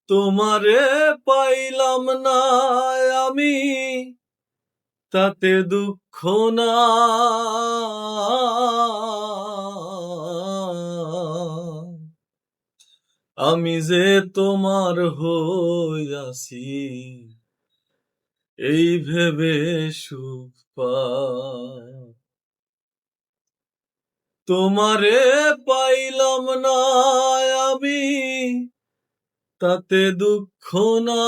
তোমারে পাইলাম না আমি, তাতে দুঃখ না। আমি যে তোমার হইয়াছি, এই ভেবে সুখ পাই। তোমারে পাইলাম না আমি, তাতে দুঃখ না।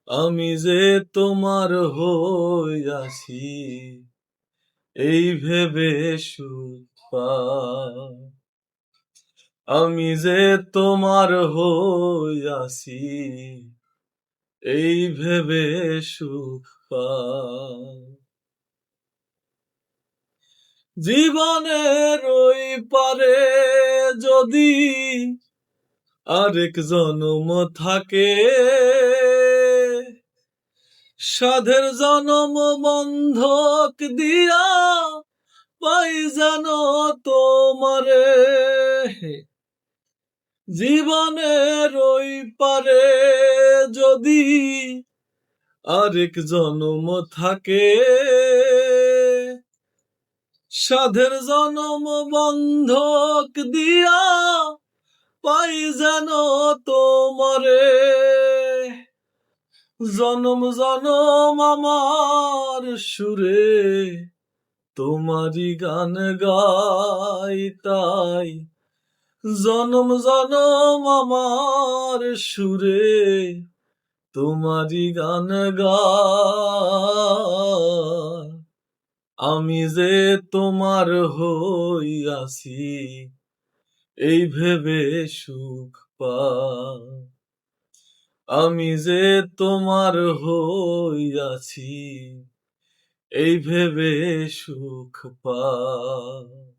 আমি যে তোমার হইয়াছি, এই ভেবে সুখ পাই। আমি যে তোমার হইয়াছি, এই ভেবে সুখ পাই। জীবনের ওই পারে যদি আরেক জন্ম থাকে, সাধের জনম বন্ধক দিয়া পাই যেন তোমারে। জীবনের ওই পারে যদি আরেক জনম থাকে, সাধের জনম বন্ধক দিয়া পাই যেন তোমারে। জনম জনম আমার সুরে তোমারি গান গাই তাই। জনম জনম আমার সুরে তোমারি গান গাই। আমি যে তোমার হইয়াছি, এই ভেবে সুখ পাই। আমি যে তোমার হইয়াছি, এই ভেবে সুখ পাই।